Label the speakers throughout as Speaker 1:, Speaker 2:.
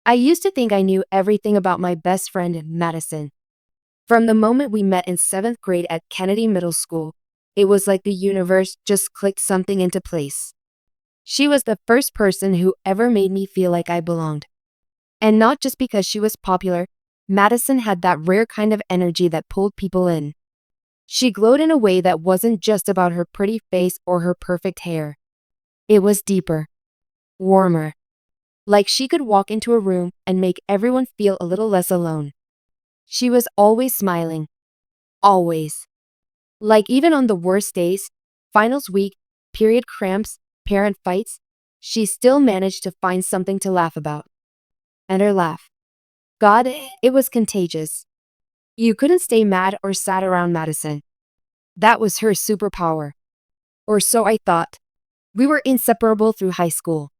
Speaker 1: I used to think I knew everything about my best friend, Madison. From the moment we met in 7th grade at Kennedy Middle School, it was like the universe just clicked something into place. She was the first person who ever made me feel like I belonged. And not just because she was popular, Madison had that rare kind of energy that pulled people in. She glowed in a way that wasn't just about her pretty face or her perfect hair. It was deeper, warmer. Like she could walk into a room and make everyone feel a little less alone. She was always smiling. Always. Like even on the worst days, finals week, period cramps, parent fights, she still managed to find something to laugh about. And her laugh. God, it was contagious. You couldn't stay mad or sad around Madison. That was her superpower. Or so I thought. We were inseparable through high school.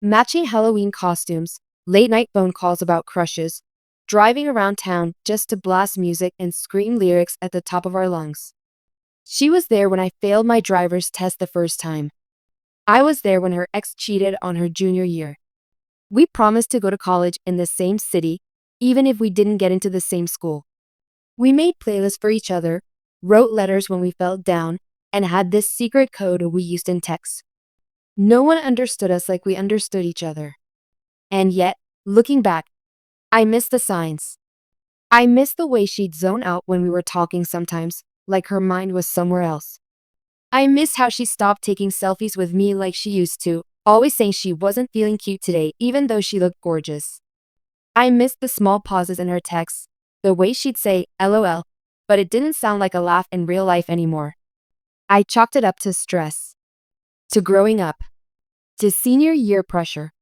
Speaker 1: Matching Halloween costumes, late night phone calls about crushes, driving around town just to blast music and scream lyrics at the top of our lungs. She was there when I failed my driver's test the first time. I was there when her ex cheated on her junior year. We promised to go to college in the same city, even if we didn't get into the same school. We made playlists for each other, wrote letters when we felt down, and had this secret code we used in text. No one understood us like we understood each other. And yet, looking back, I miss the signs. I miss the way she'd zone out when we were talking sometimes, like her mind was somewhere else. I miss how she stopped taking selfies with me like she used to, always saying she wasn't feeling cute today even though she looked gorgeous. I miss the small pauses in her texts, the way she'd say LOL, but it didn't sound like a laugh in real life anymore. I chalked it up to stress, to growing up, to senior year pressure.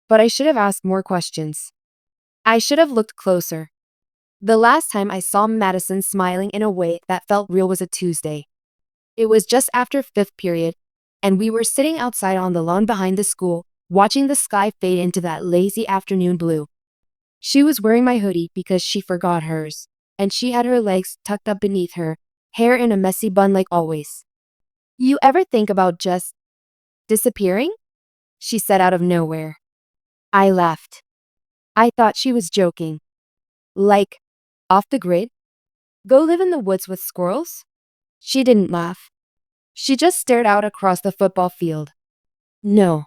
Speaker 1: But I should have asked more questions. I should have looked closer. The last time I saw Madison smiling in a way that felt real was a Tuesday. It was just after 5th period, and we were sitting outside on the lawn behind the school, watching the sky fade into that lazy afternoon blue. She was wearing my hoodie because she forgot hers, and she had her legs tucked up beneath her, hair in a messy bun like always. You ever think about just disappearing? She said out of nowhere. I laughed. I thought she was joking. Like, off the grid? Go live in the woods with squirrels? She didn't laugh. She just stared out across the football field. No.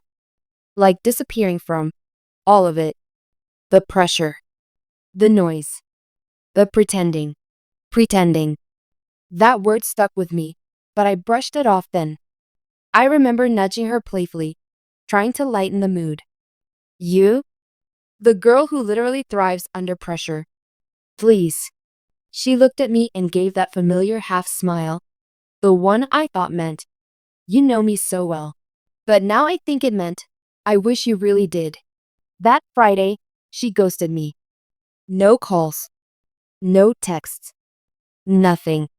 Speaker 1: Like disappearing from all of it. The pressure. The noise. The pretending. Pretending. That word stuck with me, but I brushed it off then. I remember nudging her playfully, trying to lighten the mood. You? The girl who literally thrives under pressure. Please. She looked at me and gave that familiar half smile, the one I thought meant, you know me so well. But now I think it meant, I wish you really did. That Friday, she ghosted me. No calls. No texts. Nothing.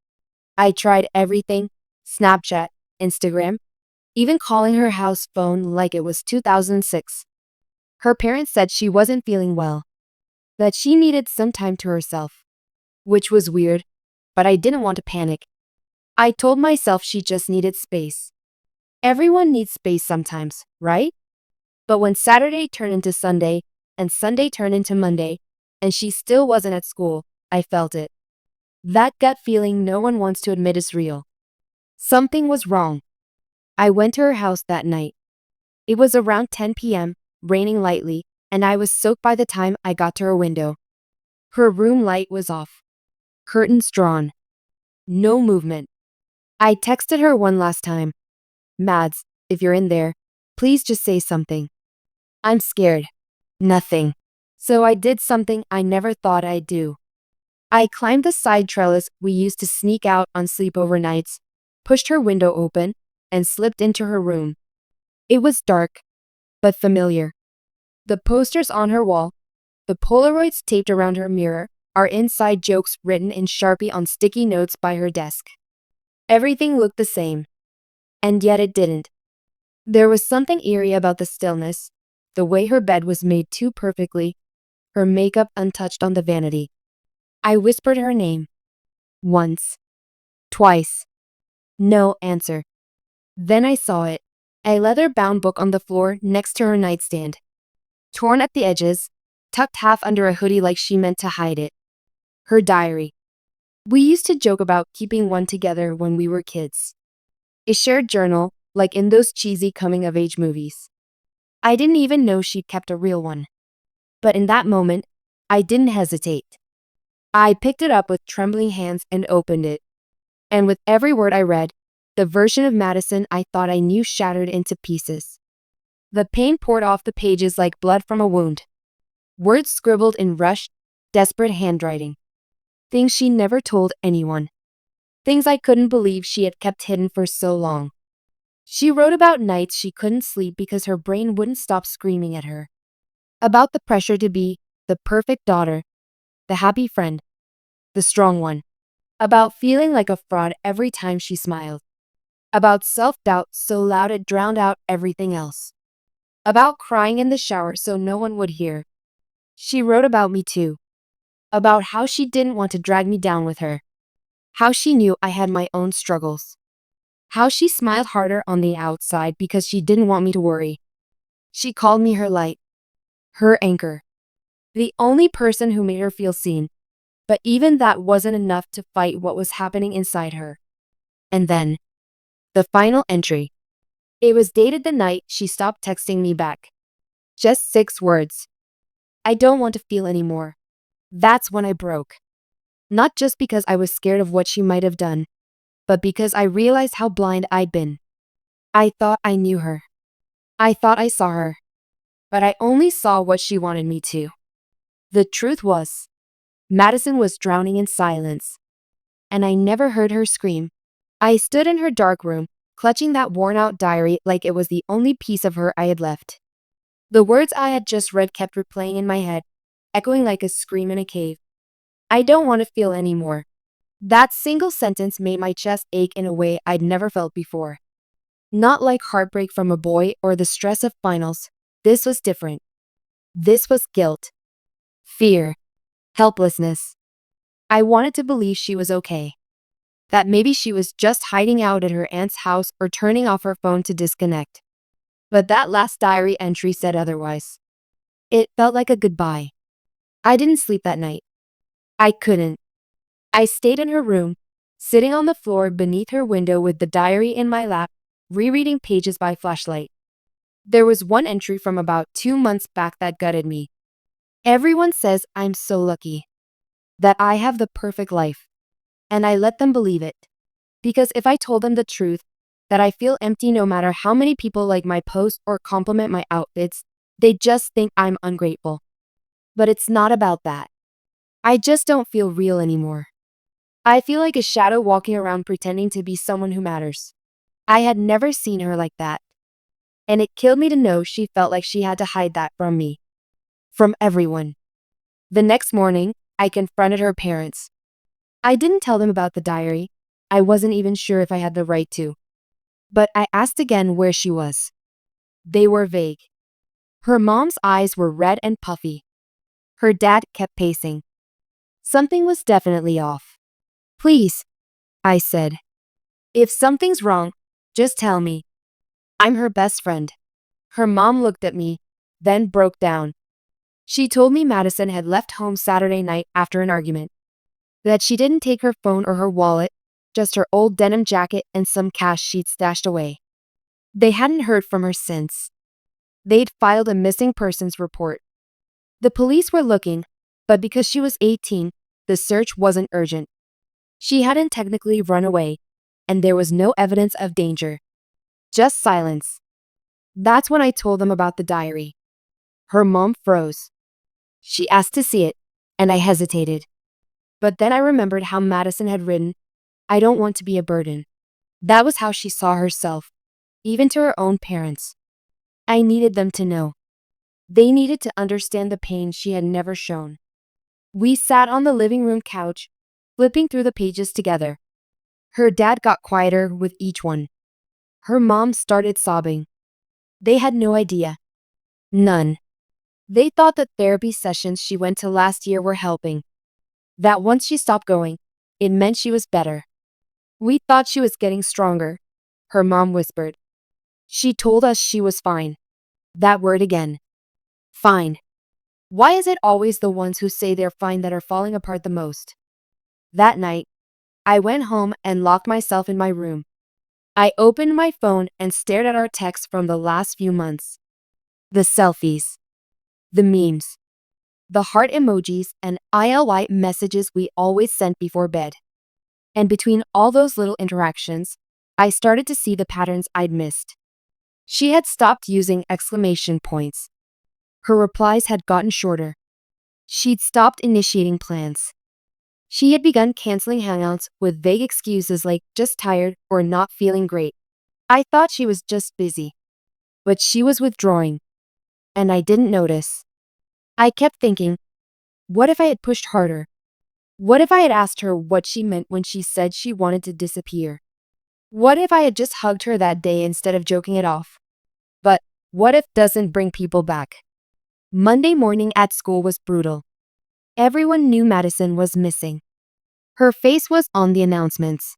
Speaker 1: I tried everything, Snapchat, Instagram, even calling her house phone like it was 2006. Her parents said she wasn't feeling well, that she needed some time to herself, which was weird, but I didn't want to panic. I told myself she just needed space. Everyone needs space sometimes, right? But when Saturday turned into Sunday, and Sunday turned into Monday, and she still wasn't at school, I felt it. That gut feeling no one wants to admit is real. Something was wrong. I went to her house that night. It was around 10 p.m., raining lightly, and I was soaked by the time I got to her window. Her room light was off. Curtains drawn. No movement. I texted her one last time. Mads, if you're in there, please just say something. I'm scared. Nothing. So I did something I never thought I'd do. I climbed the side trellis we used to sneak out on sleepover nights, pushed her window open, and slipped into her room. It was dark, but familiar. The posters on her wall, the Polaroids taped around her mirror, our inside jokes written in Sharpie on sticky notes by her desk. Everything looked the same. And yet it didn't. There was something eerie about the stillness, the way her bed was made too perfectly, her makeup untouched on the vanity. I whispered her name. Once. Twice. No answer. Then I saw it. A leather-bound book on the floor next to her nightstand. Torn at the edges, tucked half under a hoodie like she meant to hide it. Her diary. We used to joke about keeping one together when we were kids. A shared journal, like in those cheesy coming-of-age movies. I didn't even know she kept a real one. But in that moment, I didn't hesitate. I picked it up with trembling hands and opened it. And with every word I read, the version of Madison I thought I knew shattered into pieces. The pain poured off the pages like blood from a wound. Words scribbled in rushed, desperate handwriting. Things she never told anyone. Things I couldn't believe she had kept hidden for so long. She wrote about nights she couldn't sleep because her brain wouldn't stop screaming at her. About the pressure to be the perfect daughter, the happy friend, the strong one. About feeling like a fraud every time she smiled. About self-doubt so loud it drowned out everything else. About crying in the shower so no one would hear. She wrote about me too. About how she didn't want to drag me down with her. How she knew I had my own struggles. How she smiled harder on the outside because she didn't want me to worry. She called me her light. Her anchor. The only person who made her feel seen. But even that wasn't enough to fight what was happening inside her. And then, the final entry. It was dated the night she stopped texting me back. Just 6 words. I don't want to feel anymore. That's when I broke. Not just because I was scared of what she might have done, but because I realized how blind I'd been. I thought I knew her. I thought I saw her. But I only saw what she wanted me to. The truth was, Madison was drowning in silence. And I never heard her scream. I stood in her dark room, clutching that worn-out diary like it was the only piece of her I had left. The words I had just read kept replaying in my head, echoing like a scream in a cave. I don't want to feel anymore. That single sentence made my chest ache in a way I'd never felt before. Not like heartbreak from a boy or the stress of finals. This was different. This was guilt. Fear. Helplessness. I wanted to believe she was okay. That maybe she was just hiding out at her aunt's house or turning off her phone to disconnect. But that last diary entry said otherwise. It felt like a goodbye. I didn't sleep that night. I couldn't. I stayed in her room, sitting on the floor beneath her window with the diary in my lap, rereading pages by flashlight. There was one entry from about 2 months back that gutted me. Everyone says I'm so lucky. That I have the perfect life. And I let them believe it. Because if I told them the truth, that I feel empty no matter how many people like my posts or compliment my outfits, they'd just think I'm ungrateful. But it's not about that. I just don't feel real anymore. I feel like a shadow walking around pretending to be someone who matters. I had never seen her like that. And it killed me to know she felt like she had to hide that from me. From everyone. The next morning, I confronted her parents. I didn't tell them about the diary. I wasn't even sure if I had the right to. But I asked again where she was. They were vague. Her mom's eyes were red and puffy. Her dad kept pacing. Something was definitely off. Please, I said. If something's wrong, just tell me. I'm her best friend. Her mom looked at me, then broke down. She told me Madison had left home Saturday night after an argument. That she didn't take her phone or her wallet, just her old denim jacket and some cash she'd stashed away. They hadn't heard from her since. They'd filed a missing persons report. The police were looking, but because she was 18, the search wasn't urgent. She hadn't technically run away, and there was no evidence of danger. Just silence. That's when I told them about the diary. Her mom froze. She asked to see it, and I hesitated. But then I remembered how Madison had written, I don't want to be a burden. That was how she saw herself, even to her own parents. I needed them to know. They needed to understand the pain she had never shown. We sat on the living room couch, flipping through the pages together. Her dad got quieter with each one. Her mom started sobbing. They had no idea. None. They thought the therapy sessions she went to last year were helping. That once she stopped going, it meant she was better. We thought she was getting stronger, her mom whispered. She told us she was fine. That word again. Fine. Why is it always the ones who say they're fine that are falling apart the most? That night, I went home and locked myself in my room. I opened my phone and stared at our texts from the last few months. The selfies, the memes, the heart emojis, and ILY messages we always sent before bed. And between all those little interactions, I started to see the patterns I'd missed. She had stopped using exclamation points. Her replies had gotten shorter. She'd stopped initiating plans. She had begun canceling hangouts with vague excuses like just tired or not feeling great. I thought she was just busy. But she was withdrawing. And I didn't notice. I kept thinking, what if I had pushed harder? What if I had asked her what she meant when she said she wanted to disappear? What if I had just hugged her that day instead of joking it off? But what if doesn't bring people back? Monday morning at school was brutal. Everyone knew Madison was missing. Her face was on the announcements.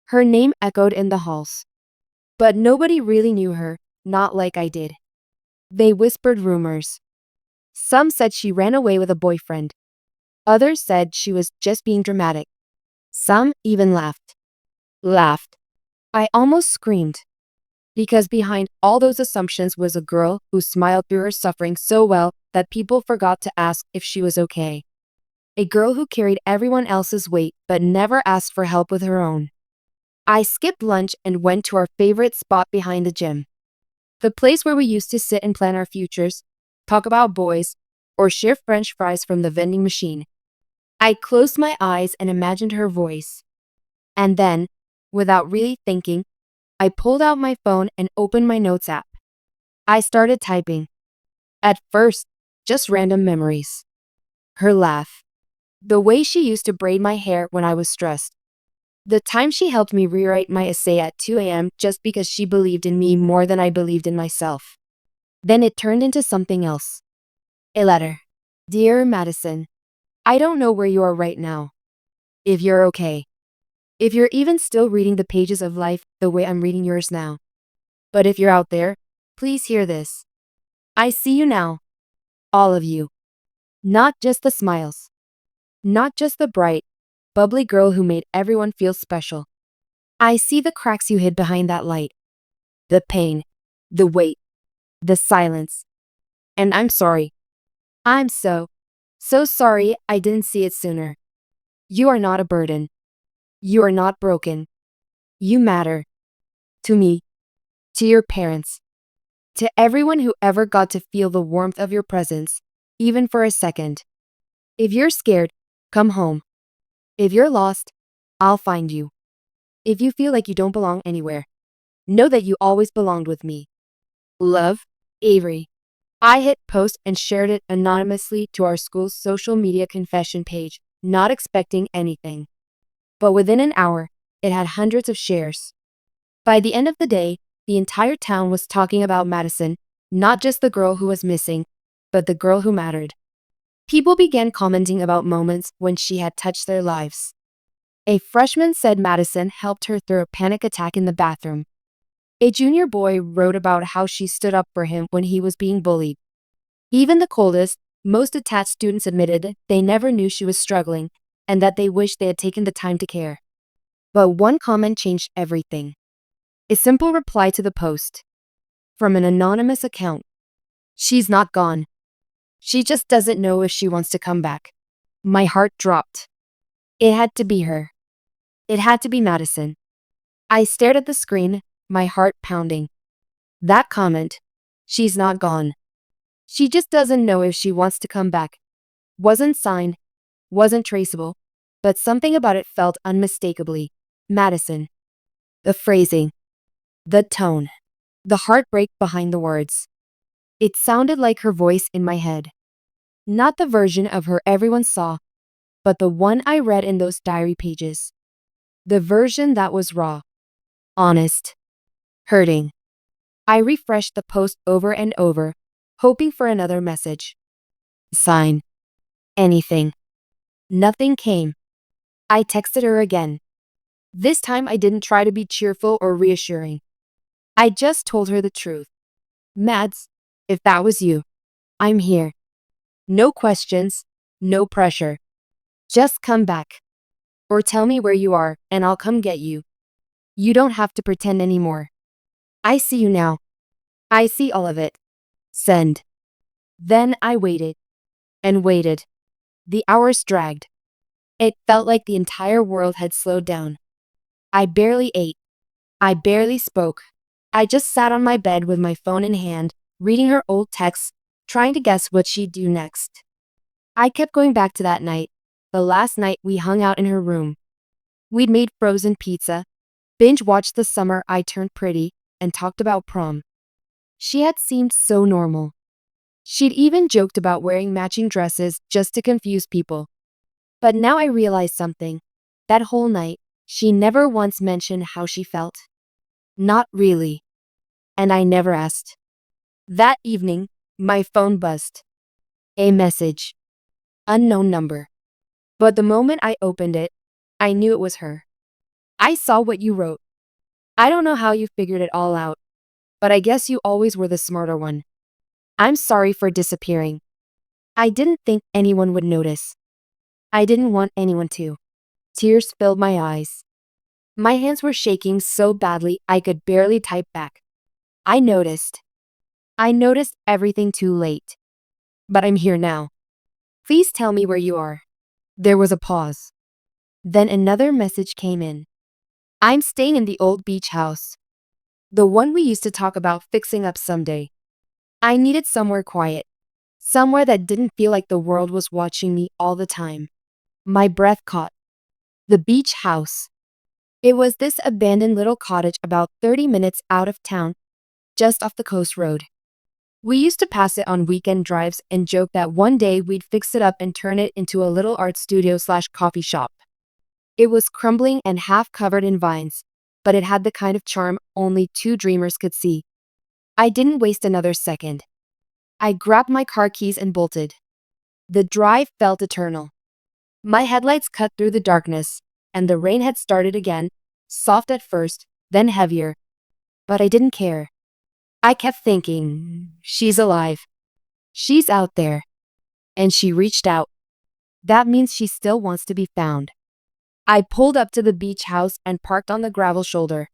Speaker 1: Her name echoed in the halls. But nobody really knew her, not like I did. They whispered rumors. Some said she ran away with a boyfriend. Others said she was just being dramatic. Some even laughed. Laughed. I almost screamed. Because behind all those assumptions was a girl who smiled through her suffering so well that people forgot to ask if she was okay. A girl who carried everyone else's weight but never asked for help with her own. I skipped lunch and went to our favorite spot behind the gym. The place where we used to sit and plan our futures, talk about boys, or share French fries from the vending machine. I closed my eyes and imagined her voice. And then, without really thinking, I pulled out my phone and opened my notes app. I started typing. At first, just random memories. Her laugh. The way she used to braid my hair when I was stressed. The time she helped me rewrite my essay at 2 a.m. just because she believed in me more than I believed in myself. Then it turned into something else. A letter. Dear Madison, I don't know where you are right now. If you're okay. If you're even still reading the pages of life the way I'm reading yours now. But if you're out there, please hear this. I see you now. All of you. Not just the smiles. Not just the bright, bubbly girl who made everyone feel special. I see the cracks you hid behind that light. The pain. The weight. The silence. And I'm sorry. I'm so sorry I didn't see it sooner. You are not a burden. You are not broken. You matter. To me. To your parents. To everyone who ever got to feel the warmth of your presence, even for a second. If you're scared, come home. If you're lost, I'll find you. If you feel like you don't belong anywhere, know that you always belonged with me. Love, Avery. I hit post and shared it anonymously to our school's social media confession page, not expecting anything. But within an hour, it had hundreds of shares. By the end of the day, the entire town was talking about Madison, not just the girl who was missing, but the girl who mattered. People began commenting about moments when she had touched their lives. A freshman said Madison helped her through a panic attack in the bathroom. A junior boy wrote about how she stood up for him when he was being bullied. Even the coldest, most attached students admitted they never knew she was struggling and that they wished they had taken the time to care. But one comment changed everything. A simple reply to the post. From an anonymous account. She's not gone. She just doesn't know if she wants to come back. My heart dropped. It had to be her. It had to be Madison. I stared at the screen, my heart pounding. That comment, she's not gone. She just doesn't know if she wants to come back. Wasn't signed, wasn't traceable, but something about it felt unmistakably Madison. The phrasing, the tone, the heartbreak behind the words. It sounded like her voice in my head. Not the version of her everyone saw, but the one I read in those diary pages. The version that was raw, honest, hurting. I refreshed the post over and over, hoping for another message. Sign. Anything. Nothing came. I texted her again. This time I didn't try to be cheerful or reassuring. I just told her the truth. Mads, if that was you, I'm here. No questions, no pressure. Just come back. Or tell me where you are, and I'll come get you. You don't have to pretend anymore. I see you now. I see all of it. Send. Then I waited. And waited. The hours dragged. It felt like the entire world had slowed down. I barely ate. I barely spoke. I just sat on my bed with my phone in hand, reading her old texts, trying to guess what she'd do next. I kept going back to that night, the last night we hung out in her room. We'd made frozen pizza, binge-watched The Summer I Turned Pretty, and talked about prom. She had seemed so normal. She'd even joked about wearing matching dresses just to confuse people. But now I realized something. That whole night, she never once mentioned how she felt. Not really. And I never asked. That evening, my phone buzzed. A message. Unknown number. But the moment I opened it, I knew it was her. I saw what you wrote. I don't know how you figured it all out, but I guess you always were the smarter one. I'm sorry for disappearing. I didn't think anyone would notice. I didn't want anyone to. Tears filled my eyes. My hands were shaking so badly I could barely type back. I noticed. I noticed everything too late. But I'm here now. Please tell me where you are. There was a pause. Then another message came in. I'm staying in the old beach house. The one we used to talk about fixing up someday. I needed somewhere quiet. Somewhere that didn't feel like the world was watching me all the time. My breath caught. The beach house. It was this abandoned little cottage about 30 minutes out of town, just off the coast road. We used to pass it on weekend drives and joke that one day we'd fix it up and turn it into a little art studio/coffee shop. It was crumbling and half covered in vines, but it had the kind of charm only two dreamers could see. I didn't waste another second. I grabbed my car keys and bolted. The drive felt eternal. My headlights cut through the darkness, and the rain had started again, soft at first, then heavier. But I didn't care. I kept thinking, she's alive. She's out there. And she reached out. That means she still wants to be found. I pulled up to the beach house and parked on the gravel shoulder.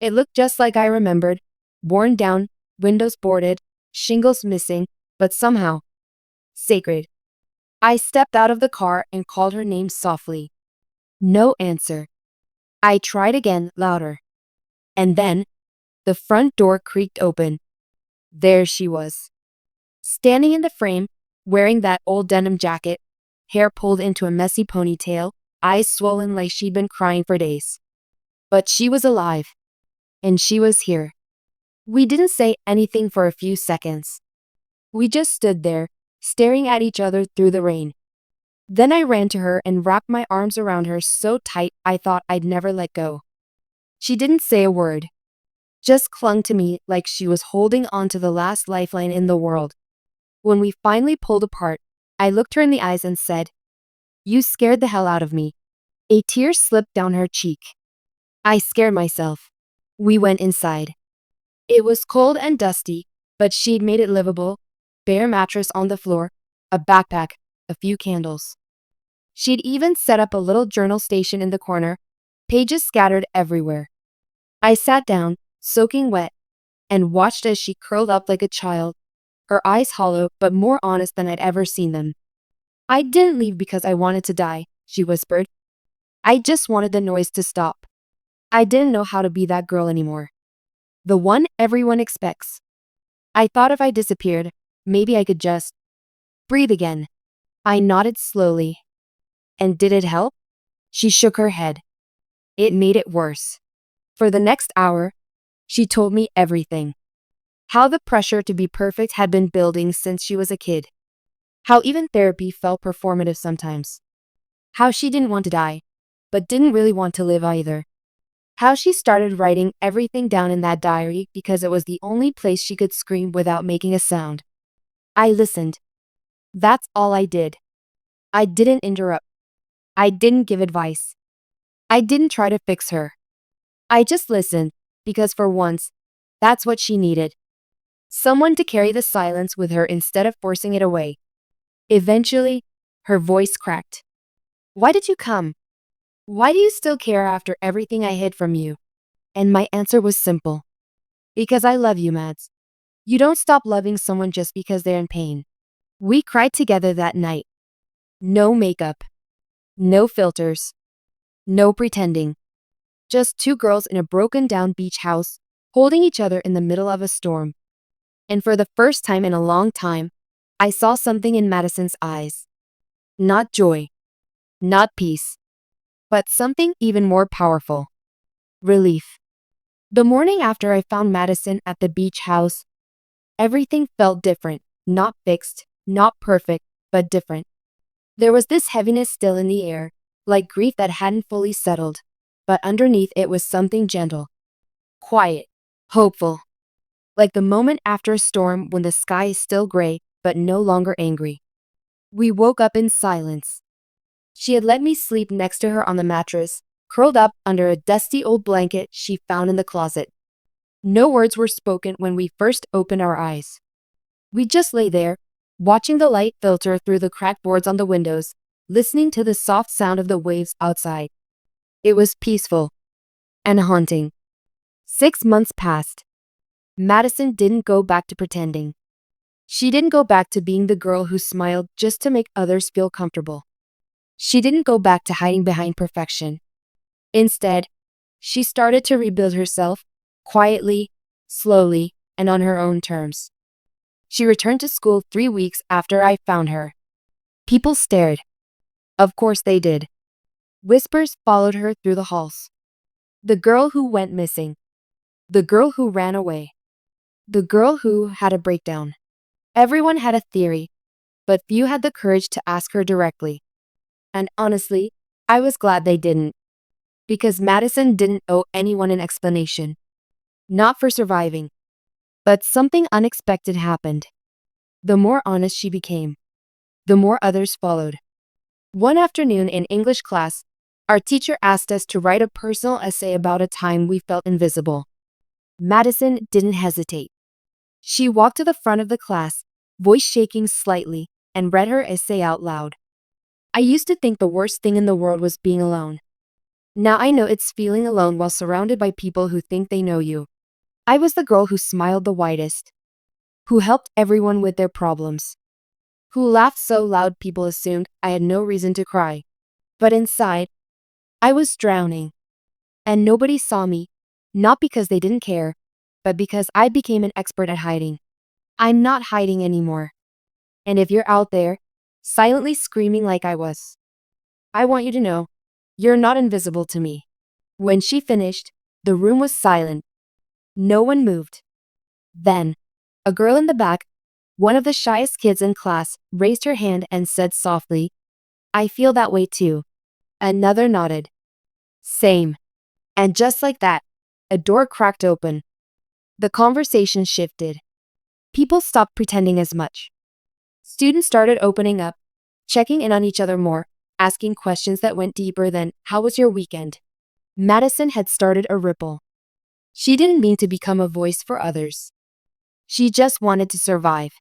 Speaker 1: It looked just like I remembered, worn down, windows boarded, shingles missing, but somehow sacred. I stepped out of the car and called her name softly. No answer. I tried again, louder. And then, the front door creaked open. There she was. Standing in the frame, wearing that old denim jacket, hair pulled into a messy ponytail, eyes swollen like she'd been crying for days. But she was alive. And she was here. We didn't say anything for a few seconds. We just stood there, staring at each other through the rain. Then I ran to her and wrapped my arms around her so tight I thought I'd never let go. She didn't say a word. Just clung to me like she was holding on to the last lifeline in the world. When we finally pulled apart, I looked her in the eyes and said, "You scared the hell out of me." A tear slipped down her cheek. I scared myself. We went inside. It was cold and dusty, but she'd made it livable. Bare mattress on the floor, a backpack, a few candles. She'd even set up a little journal station in the corner, pages scattered everywhere. I sat down, soaking wet, and watched as she curled up like a child, her eyes hollow but more honest than I'd ever seen them. "I didn't leave because I wanted to die," she whispered. "I just wanted the noise to stop. I didn't know how to be that girl anymore. The one everyone expects. I thought if I disappeared, maybe I could just breathe again." I nodded slowly. "And did it help?" She shook her head. "It made it worse." For the next hour, she told me everything. How the pressure to be perfect had been building since she was a kid. How even therapy felt performative sometimes. How she didn't want to die, but didn't really want to live either. How she started writing everything down in that diary because it was the only place she could scream without making a sound. I listened. That's all I did. I didn't interrupt. I didn't give advice. I didn't try to fix her. I just listened, because for once, that's what she needed. Someone to carry the silence with her instead of forcing it away. Eventually, her voice cracked. Why did you come? Why do you still care after everything I hid from you? And my answer was simple. Because I love you, Mads. You don't stop loving someone just because they're in pain. We cried together that night. No makeup. No filters. No pretending. Just two girls in a broken down beach house, holding each other in the middle of a storm. And for the first time in a long time, I saw something in Madison's eyes. Not joy. Not peace. But something even more powerful. Relief. The morning after I found Madison at the beach house, everything felt different. Not fixed, not perfect, but different. There was this heaviness still in the air, like grief that hadn't fully settled. But underneath it was something gentle. Quiet. Hopeful. Like the moment after a storm when the sky is still gray, but no longer angry. We woke up in silence. She had let me sleep next to her on the mattress, curled up under a dusty old blanket she found in the closet. No words were spoken when we first opened our eyes. We just lay there, watching the light filter through the cracked boards on the windows, listening to the soft sound of the waves outside. It was peaceful and haunting. 6 months passed. Madison didn't go back to pretending. She didn't go back to being the girl who smiled just to make others feel comfortable. She didn't go back to hiding behind perfection. Instead, she started to rebuild herself, quietly, slowly, and on her own terms. She returned to school 3 weeks after I found her. People stared. Of course they did. Whispers followed her through the halls. The girl who went missing. The girl who ran away. The girl who had a breakdown. Everyone had a theory, but few had the courage to ask her directly. And honestly, I was glad they didn't. Because Madison didn't owe anyone an explanation. Not for surviving. But something unexpected happened. The more honest she became, the more others followed. One afternoon in English class, our teacher asked us to write a personal essay about a time we felt invisible. Madison didn't hesitate. She walked to the front of the class, voice shaking slightly, and read her essay out loud. I used to think the worst thing in the world was being alone. Now I know it's feeling alone while surrounded by people who think they know you. I was the girl who smiled the widest, who helped everyone with their problems, who laughed so loud people assumed I had no reason to cry. But inside, I was drowning. And nobody saw me, not because they didn't care, but because I became an expert at hiding. I'm not hiding anymore. And if you're out there, silently screaming like I was, I want you to know, you're not invisible to me. When she finished, the room was silent. No one moved. Then, a girl in the back, one of the shyest kids in class, raised her hand and said softly, I feel that way too. Another nodded. Same. And just like that, a door cracked open. The conversation shifted. People stopped pretending as much. Students started opening up, checking in on each other more, asking questions that went deeper than, how was your weekend? Madison had started a ripple. She didn't mean to become a voice for others. She just wanted to survive.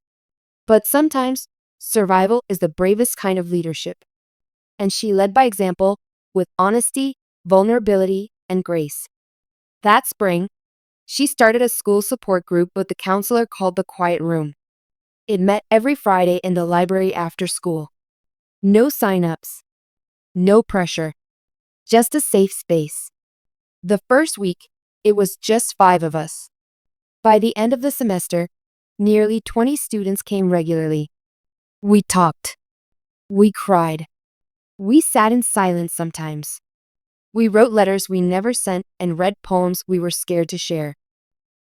Speaker 1: But sometimes, survival is the bravest kind of leadership. And she led by example, with honesty, vulnerability, and grace. That spring, she started a school support group with the counselor called the Quiet Room. It met every Friday in the library after school. No sign-ups. No pressure. Just a safe space. The first week, it was just 5 of us. By the end of the semester, nearly 20 students came regularly. We talked. We cried. We sat in silence sometimes. We wrote letters we never sent and read poems we were scared to share.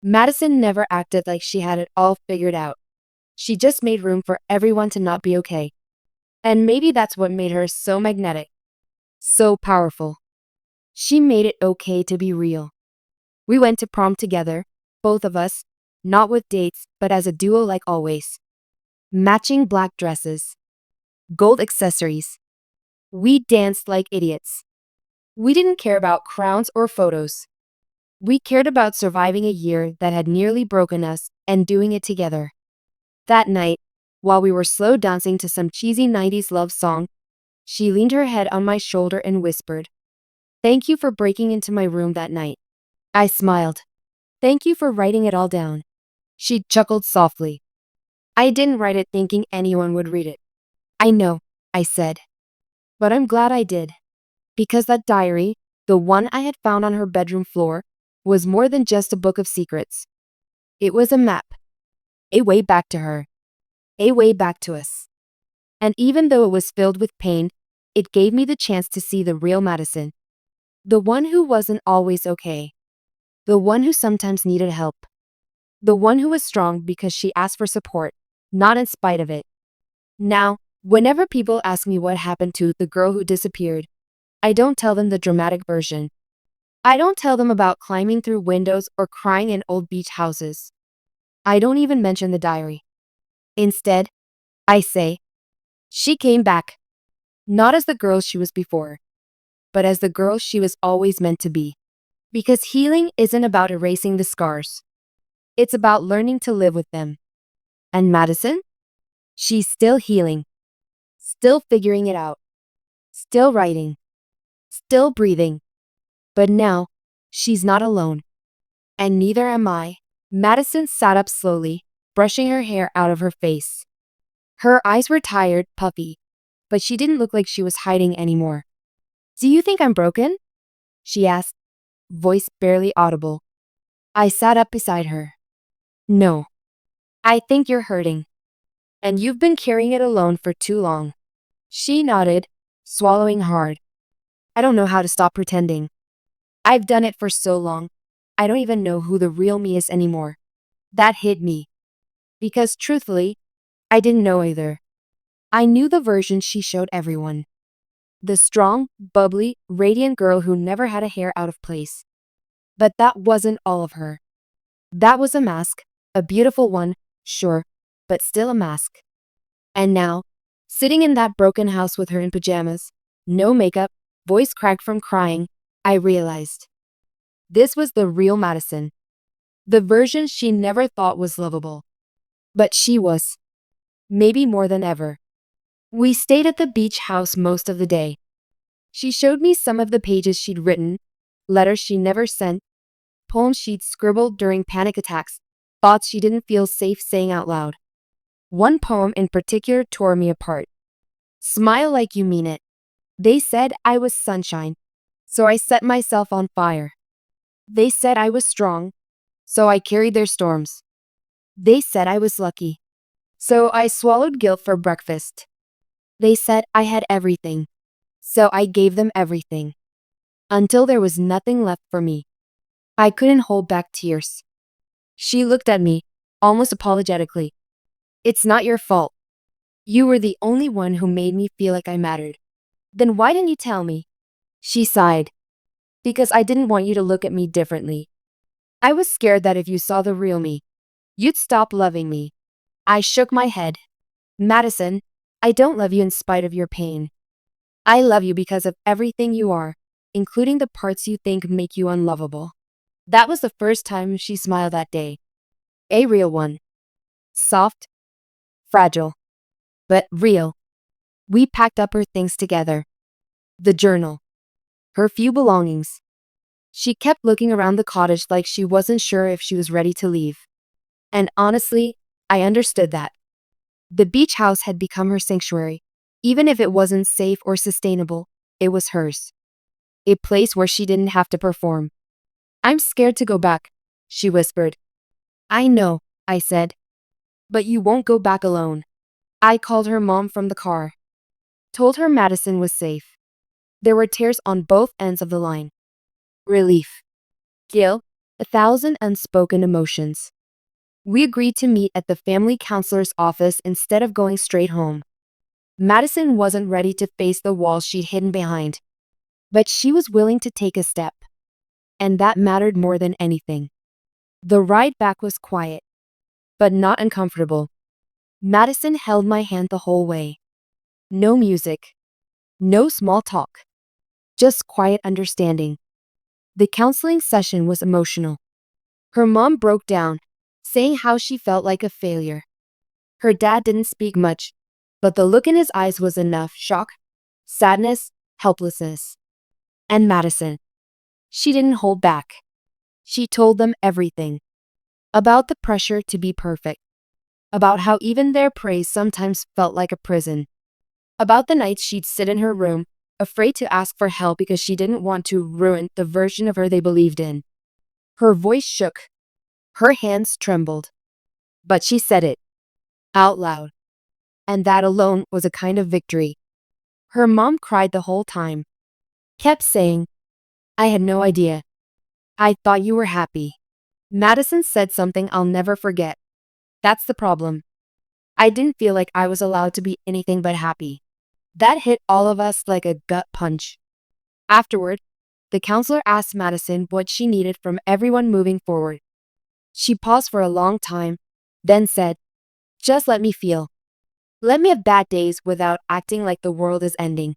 Speaker 1: Madison never acted like she had it all figured out. She just made room for everyone to not be okay. And maybe that's what made her so magnetic, so powerful. She made it okay to be real. We went to prom together, both of us, not with dates, but as a duo like always. Matching black dresses. Gold accessories. We danced like idiots. We didn't care about crowns or photos. We cared about surviving a year that had nearly broken us and doing it together. That night, While we were slow dancing to some cheesy 90s love song, she leaned her head on my shoulder and whispered, "Thank you for breaking into my room that night." I smiled. "Thank you for writing it all down." She chuckled softly. "I didn't write it thinking anyone would read it." "I know," I said. "But I'm glad I did. Because that diary, the one I had found on her bedroom floor, was more than just a book of secrets. It was a map. A way back to her. A way back to us. And even though it was filled with pain, it gave me the chance to see the real Madison. The one who wasn't always okay. The one who sometimes needed help. The one who was strong because she asked for support, not in spite of it. Now, whenever people ask me what happened to the girl who disappeared, I don't tell them the dramatic version. I don't tell them about climbing through windows or crying in old beach houses. I don't even mention the diary. Instead, I say, she came back. Not as the girl she was before, but as the girl she was always meant to be. Because healing isn't about erasing the scars. It's about learning to live with them. And Madison? She's still healing. Still figuring it out. Still writing. Still breathing. But now, she's not alone. And neither am I. Madison sat up slowly, brushing her hair out of her face. Her eyes were tired, puffy, but she didn't look like she was hiding anymore. "Do you think I'm broken?" she asked, voice barely audible. I sat up beside her. "No. I think you're hurting. And you've been carrying it alone for too long." She nodded, swallowing hard. "I don't know how to stop pretending. I've done it for so long. I don't even know who the real me is anymore." That hit me. Because truthfully, I didn't know either. I knew the version she showed everyone. The strong, bubbly, radiant girl who never had a hair out of place. But that wasn't all of her. That was a mask, a beautiful one, sure, but still a mask. And now, sitting in that broken house with her in pajamas, no makeup, voice cracked from crying, I realized. This was the real Madison. The version she never thought was lovable. But she was. Maybe more than ever. We stayed at the beach house most of the day. She showed me some of the pages she'd written, letters she never sent, poems she'd scribbled during panic attacks, thoughts she didn't feel safe saying out loud. One poem in particular tore me apart. "Smile like you mean it. They said I was sunshine, so I set myself on fire. They said I was strong, so I carried their storms. They said I was lucky, so I swallowed guilt for breakfast. They said I had everything, so I gave them everything. Until there was nothing left for me. I couldn't hold back tears." She looked at me, almost apologetically. "It's not your fault. You were the only one who made me feel like I mattered. Then why didn't you tell me?" She sighed. "Because I didn't want you to look at me differently. I was scared that if you saw the real me, you'd stop loving me." I shook my head. "Madison, I don't love you in spite of your pain. I love you because of everything you are, including the parts you think make you unlovable." That was the first time she smiled that day. A real one. Soft, fragile, but real. We packed up her things together. The journal. Her few belongings. She kept looking around the cottage like she wasn't sure if she was ready to leave. And honestly, I understood that. The beach house had become her sanctuary. Even if it wasn't safe or sustainable, it was hers. A place where she didn't have to perform. "I'm scared to go back," she whispered. "I know," I said. "But you won't go back alone." I called her mom from the car. Told her Madison was safe. There were tears on both ends of the line. Relief. Guilt. 1,000 unspoken emotions. We agreed to meet at the family counselor's office instead of going straight home. Madison wasn't ready to face the walls she'd hidden behind. But she was willing to take a step. And that mattered more than anything. The ride back was quiet, but not uncomfortable. Madison held my hand the whole way. No music. No small talk. Just quiet understanding. The counseling session was emotional. Her mom broke down, saying how she felt like a failure. Her dad didn't speak much, but the look in his eyes was enough: shock, sadness, helplessness. And Madison. She didn't hold back. She told them everything. About the pressure to be perfect. About how even their praise sometimes felt like a prison. About the nights she'd sit in her room, afraid to ask for help because she didn't want to ruin the version of her they believed in. Her voice shook. Her hands trembled. But she said it. Out loud. And that alone was a kind of victory. Her mom cried the whole time. Kept saying, "I had no idea. I thought you were happy." Madison said something I'll never forget. "That's the problem. I didn't feel like I was allowed to be anything but happy." That hit all of us like a gut punch. Afterward, the counselor asked Madison what she needed from everyone moving forward. She paused for a long time, then said, "Just let me feel. Let me have bad days without acting like the world is ending.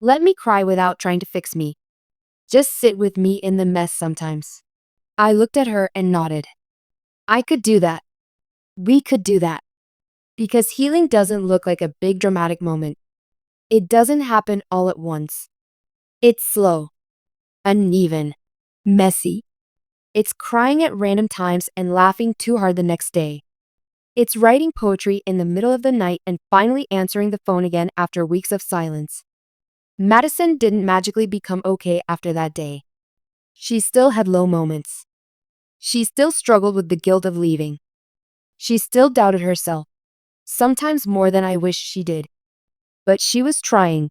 Speaker 1: Let me cry without trying to fix me. Just sit with me in the mess sometimes." I looked at her and nodded. I could do that. We could do that. Because healing doesn't look like a big dramatic moment. It doesn't happen all at once. It's slow, uneven, messy. It's crying at random times and laughing too hard the next day. It's writing poetry in the middle of the night and finally answering the phone again after weeks of silence. Madison didn't magically become okay after that day. She still had low moments. She still struggled with the guilt of leaving. She still doubted herself, sometimes more than I wished she did. But she was trying.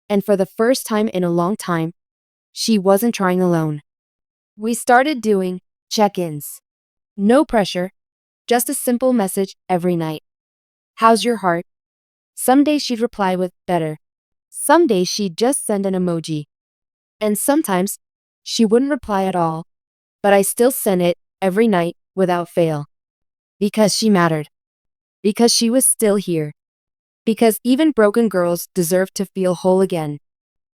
Speaker 1: And for the first time in a long time, she wasn't trying alone. We started doing check-ins. No pressure, just a simple message every night. "How's your heart?" Some days she'd reply with "better." Some days she'd just send an emoji. And sometimes she wouldn't reply at all, but I still sent it every night without fail. Because she mattered. Because she was still here. Because even broken girls deserve to feel whole again.